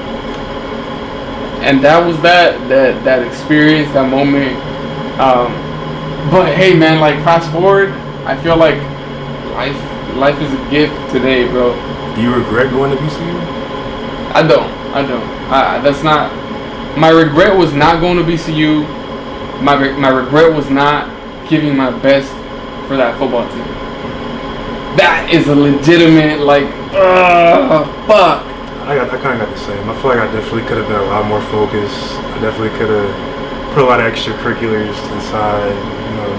And that was that experience, that moment. But hey, man, like fast forward, I feel like life is a gift today, bro. Do you regret going to BCU? I don't. That's not. My regret was not going to BCU. My regret was not giving my best for that football team. That is a legitimate like, fuck. I kind of got the same. I feel like I definitely could have been a lot more focused. I definitely could have put a lot of extracurriculars to the side. You know,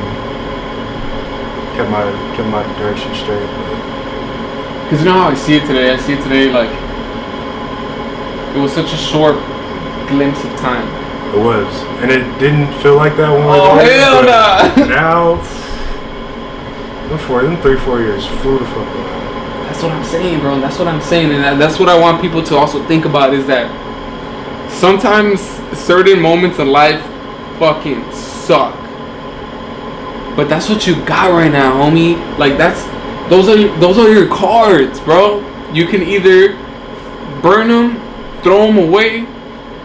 kept my direction straight. Because you know how I see it today? I see it today like it was such a short glimpse of time. It was. And it didn't feel like that when we were there. Oh, hell nah. Now, them 3-4 years flew the fuck away. That's what I'm saying, bro. That's what I'm saying. And that's what I want people to also think about is that sometimes certain moments in life fucking suck. But that's what you got right now, homie. Like those are your cards, bro. You can either burn them, throw them away,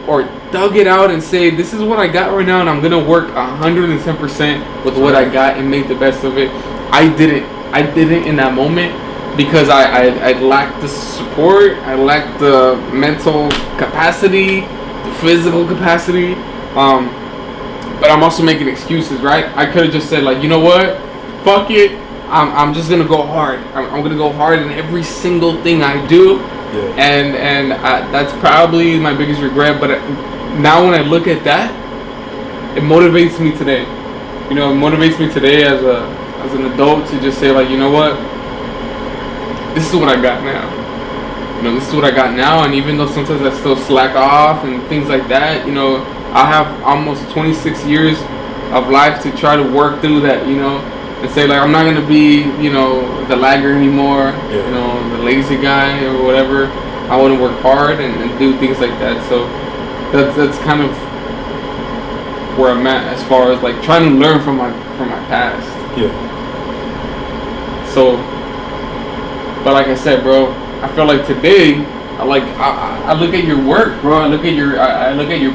or dug it out and say, this is what I got right now and I'm gonna work 110% with what I got and make the best of it. I didn't in that moment because I lacked the support, I lacked the mental capacity, the physical capacity. But I'm also making excuses, right? I could have just said like, you know what? Fuck it. I'm just gonna go hard. I'm gonna go hard in every single thing I do. Yeah. And that's probably my biggest regret. But now when I look at that, it motivates me today. You know, it motivates me today as an adult to just say like, you know what? This is what I got now. You know, this is what I got now. And even though sometimes I still slack off and things like that, you know, I have almost 26 years of life to try to work through that, you know, and say like I'm not gonna be, you know, the lagger anymore, you know, the lazy guy or whatever. I want to work hard and do things like that. So that's kind of where I'm at as far as like trying to learn from my past. Yeah. So, but like I said, bro, I feel like today, I look at your work, bro. I look at your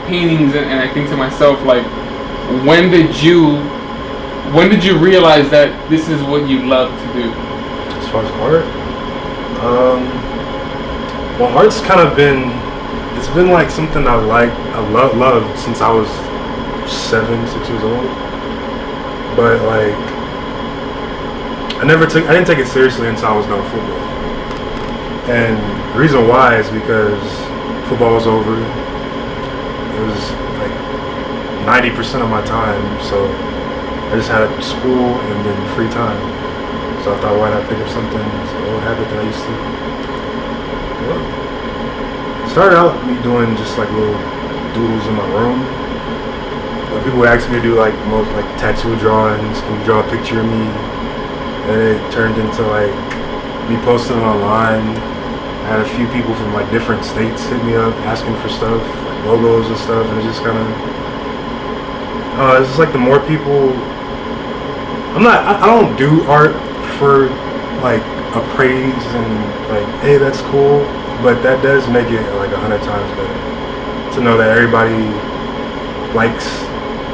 paintings, and I think to myself, like, when did you realize that this is what you love to do? As far as art, well, art's kind of it's been like something I loved since I was 6 years old. But like, I didn't take it seriously until I was done with football. And the reason why is because football was over. It was like 90% of my time, so I just had school and then free time. So I thought, why not pick up something? It's an old habit that I used to. Well, it started out me doing just like little doodles in my room. People would ask me to do like most like tattoo drawings, can you draw a picture of me? And it turned into like me posting online. I had a few people from like different states hit me up asking for stuff, like logos and stuff, and it just kind of, it's just like the more people I don't do art for like a praise and like, hey, that's cool. But that does make it like 100 times better to know that everybody likes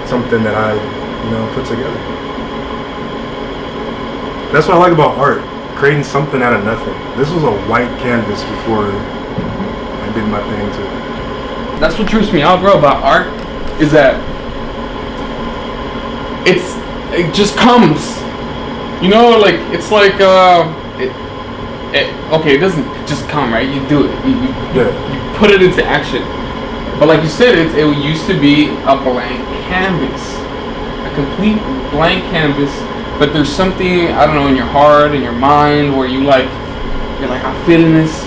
something that I, put together. That's what I like about art, creating something out of nothing. This was a white canvas before I did my thing too. That's what trips me out, bro, about art, is that it just comes. Like, it's like, okay, it doesn't just come, right? You do it. You put it into action. But like you said, it used to be a blank canvas. A complete blank canvas. But there's something, I don't know, in your heart, in your mind, where you're like, I'm feeling this.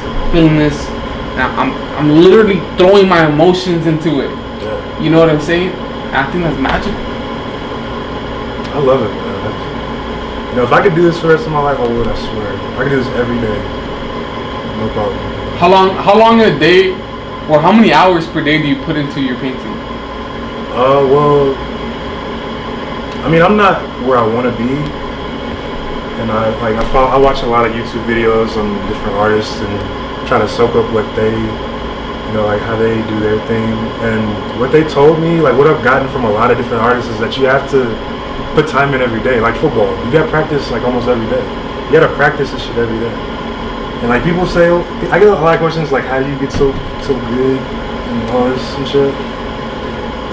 Now I'm literally throwing my emotions into it. Yeah. You know what I'm saying? And I think that's magic. I love it, man. If I could do this for the rest of my life, I would. I swear. I could do this every day. No problem. How long a day, or how many hours per day do you put into your painting? Well, I mean, I'm not where I want to be, and I watch a lot of YouTube videos on different artists and try to soak up what they, like how they do their thing. And what they told me, like what I've gotten from a lot of different artists, is that you have to put time in every day. Like football, you got to practice like almost every day. You got to practice this shit every day. And like people say, I get a lot of questions like, how do you get so good and all this and shit.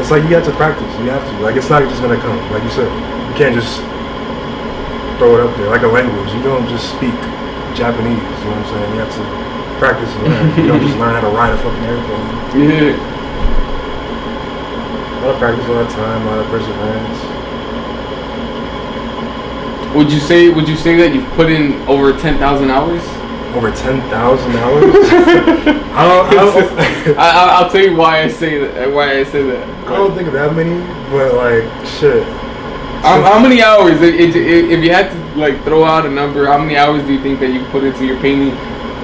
It's like you have to practice. You have to. Like it's not just gonna come. Like you said, you can't just throw it up there like a language. You don't just speak Japanese. You know what I'm saying? You have to practice and learn. You don't just learn how to ride a fucking airplane. Yeah. A lot of practice, a lot of time, a lot of perseverance. Would you say that you've put in over 10,000 hours? Over 10,000 hours? I'll tell you why I say that. I don't think of that many, but like shit. How many hours? If you had to like throw out a number, how many hours do you think that you put into your painting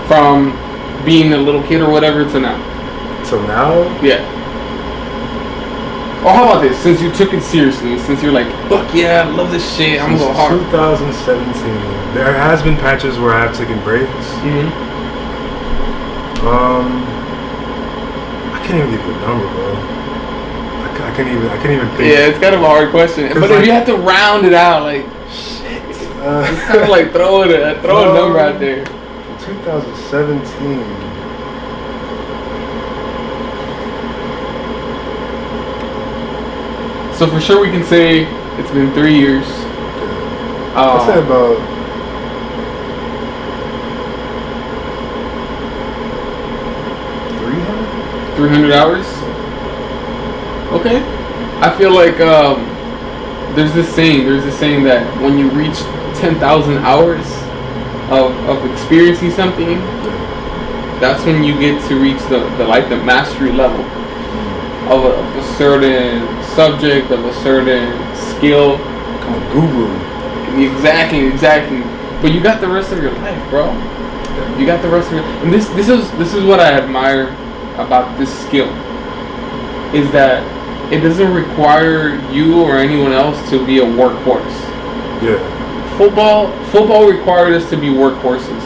from being a little kid or whatever to now? So now? Yeah. Or how about this? Since you took it seriously, since you're like, fuck yeah, I love this shit, I'm gonna go hard. 2017. There has been patches where I have taken breaks. Mm-hmm. I can't even give you a number, bro. I can't even think. Yeah, it's kind of a hard question. But if you had to round it out, like, shit, it's kind of like throw a number out there. 2017. So for sure we can say it's been 3 years. I'd say about 300 hours. Okay. I feel like there's this saying that when you reach 10,000 hours of experiencing something, that's when you get to reach the mastery level of a certain subject, of a certain skill. I'm a guru. Exactly. But you got the rest of your life, bro. You got the rest of your. And this is what I admire about this skill, is that it doesn't require you or anyone else to be a workhorse. Yeah. Football required us to be workhorses.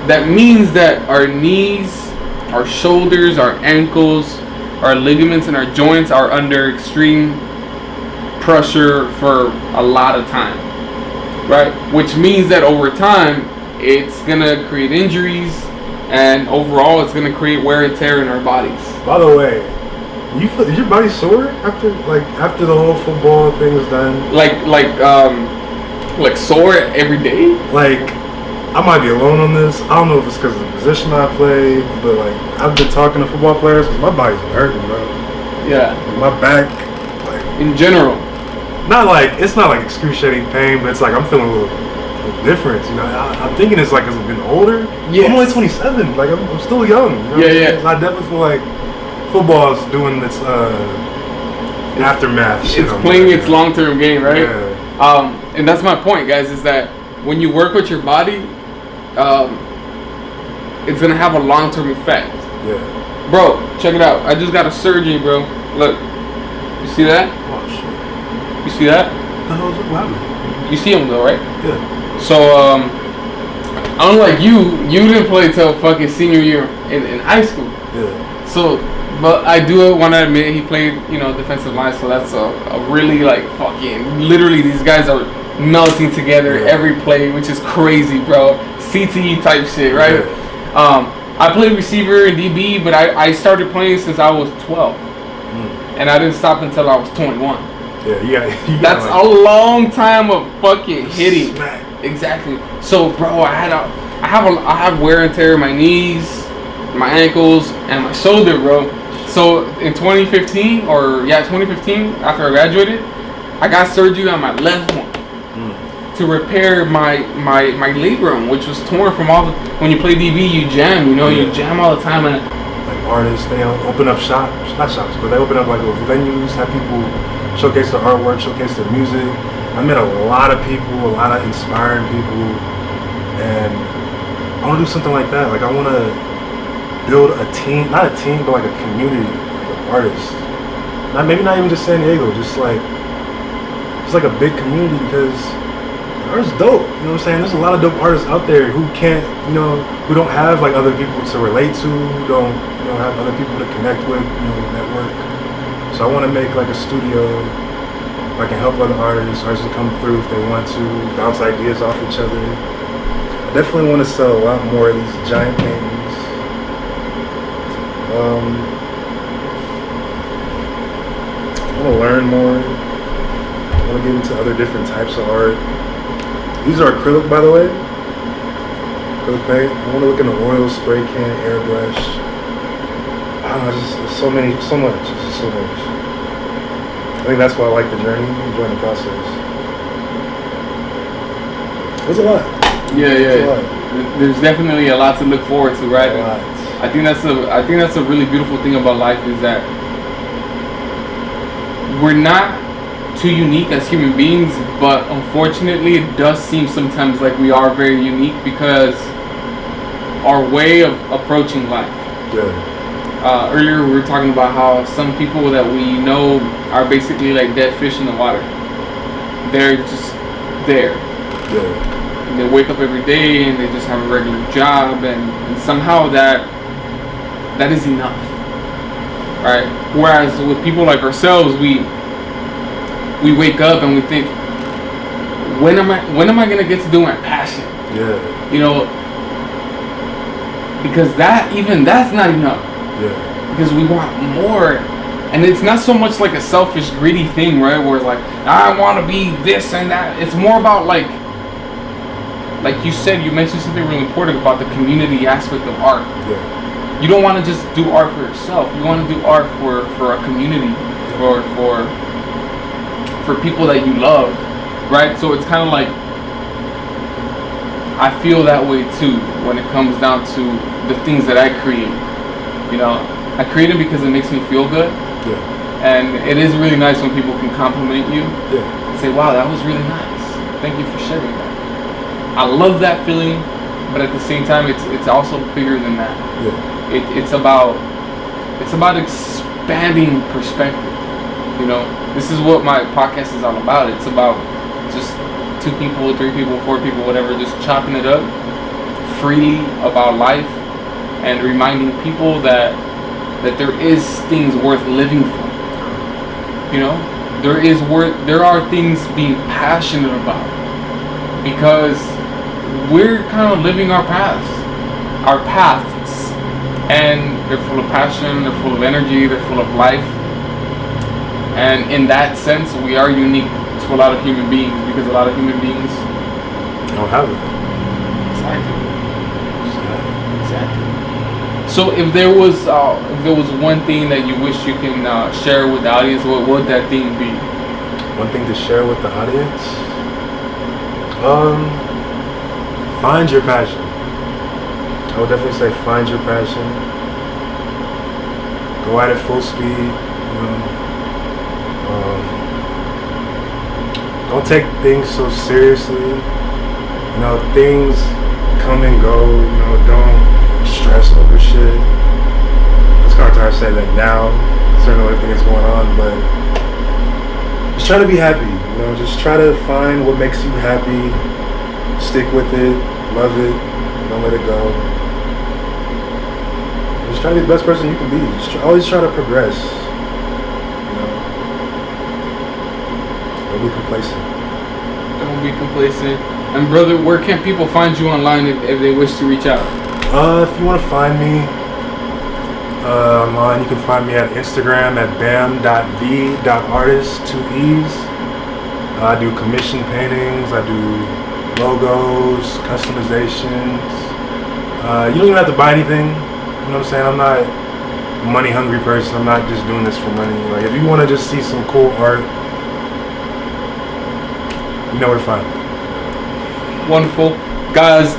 That means that our knees, our shoulders, our ankles, our ligaments and our joints are under extreme pressure for a lot of time, right? Which means that over time, it's gonna create injuries, and overall, it's gonna create wear and tear in our bodies. By the way, is your body sore after the whole football thing is done? Like sore every day? Like, I might be alone on this. I don't know if it's because of the position I play, but like I've been talking to football players because my body's hurting, bro. Yeah. My back, like in general. It's not like excruciating pain, but it's like I'm feeling a little different. I'm thinking it's like because I've been older. Yes. I'm only 27. Like I'm still young. Yeah. I definitely feel like football is doing this aftermath shit. It's playing its long-term game, right? Yeah. And that's my point, guys, is that when you work with your body, it's gonna have a long-term effect. Yeah. Bro, check it out. I just got a surgery, bro. Look, you see that? Oh shit. You see that? What the hell's what happened? You see him though, right? Yeah. So unlike you didn't play till fucking senior year in high school. Yeah. So, but I do want to admit he played, defensive line. So that's a really like fucking literally these guys are melting together every play, which is crazy, bro. CTE type shit, right? Yeah. I played receiver and DB, but I started playing since I was 12, and I didn't stop until I was 21. Yeah, you got that's like, a long time of fucking hitting. Smack. Exactly. So, bro, I have wear and tear in my knees, my ankles, and my shoulder, bro. So in 2015, after I graduated, I got surgery on my left one to repair my labrum, which was torn from all the. When you play DB, you jam. You jam all the time. And like artists, they open up not shops, but they open up like little venues, have people showcase their artwork, showcase their music. I met a lot of people, a lot of inspiring people, and I want to do something like that. Like I want to build a team, not a team, but like a community of artists. Maybe not even just San Diego, just like a big community, because art's dope. You know what I'm saying? There's a lot of dope artists out there who can't, who don't have like other people to relate to, who don't, have other people to connect with, network. So I want to make like a studio where I can help other artists to come through if they want to, bounce ideas off each other. I definitely want to sell a lot more of these giant paintings. I want to learn more. I want to get into other different types of art. These are acrylic, by the way. Acrylic paint. I want to look into oil, spray can, airbrush. I don't know, just so much. It's just so much. I think that's why I like the journey, enjoying the process. There's a lot. Yeah. A lot. There's definitely a lot to look forward to, right? A lot. I think that's a really beautiful thing about life, is that we're not too unique as human beings, but unfortunately it does seem sometimes like we are very unique because our way of approaching life. Yeah. Earlier we were talking about how some people that we know are basically like dead fish in the water. They're just there. Yeah. And they wake up every day and they just have a regular job, and somehow that is enough, right? Whereas with people like ourselves, we wake up and we think, when am I gonna get to do my passion? Yeah. Because that's not enough. Yeah. Because we want more, and it's not so much like a selfish, greedy thing, right? Where it's like, I want to be this and that. It's more about like you said, you mentioned something really important about the community aspect of art. Yeah. You don't want to just do art for yourself. You want to do art for a community, for people that you love, right? So it's kind of like, I feel that way too when it comes down to the things that I create. I create it because it makes me feel good. Yeah. And it is really nice when people can compliment you and say, wow, that was really nice. Thank you for sharing that. I love that feeling, but at the same time, it's also bigger than that. Yeah. It's about expanding perspective. This is what my podcast is all about. It's about just 2 people, 3 people, 4 people, whatever, just chopping it up freely about life and reminding people that there is things worth living for. There are things being passionate about, because we're kind of living our paths, and they're full of passion, they're full of energy, they're full of life. And in that sense, we are unique to a lot of human beings, because a lot of human beings don't have it. Exactly. So if there was one thing that you wish you can share with the audience, what would that thing be? One thing to share with the audience? Find your passion. I would definitely say find your passion. Go at it full speed. Don't take things so seriously. Things come and go. Don't stress over shit. It's kind of hard to say that now, considering everything that's going on, but just try to be happy. You know, just try to find what makes you happy. Stick with it. Love it. Don't let it go. Just try to be the best person you can be. Always try to progress. You know, don't be complacent. Don't be complacent. And brother, where can people find you online if they wish to reach out? If you want to find me online, you can find me at Instagram at Bam.Thee.Artist, 2 E's. I do commission paintings. I do logos, customizations. You don't even have to buy anything. You know what I'm saying? I'm not a money hungry person. I'm not just doing this for money. Like, if you want to just see some cool art, you know where to find me. Wonderful. Guys,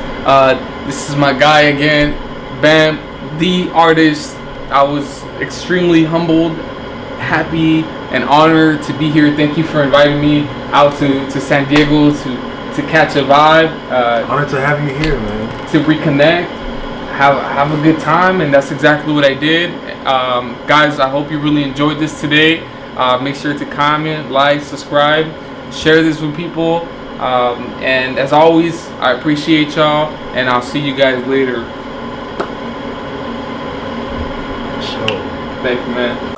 this is my guy again, Bam.Thee.Artist. I was extremely humbled, happy, and honored to be here. Thank you for inviting me out to San Diego to catch a vibe. Honored to have you here, man. To reconnect, have a good time, and that's exactly what I did. Guys, I hope you really enjoyed this today. Make sure to comment, like, subscribe, share this with people. And as always, I appreciate y'all, and I'll see you guys later. Sure. Thank you, man.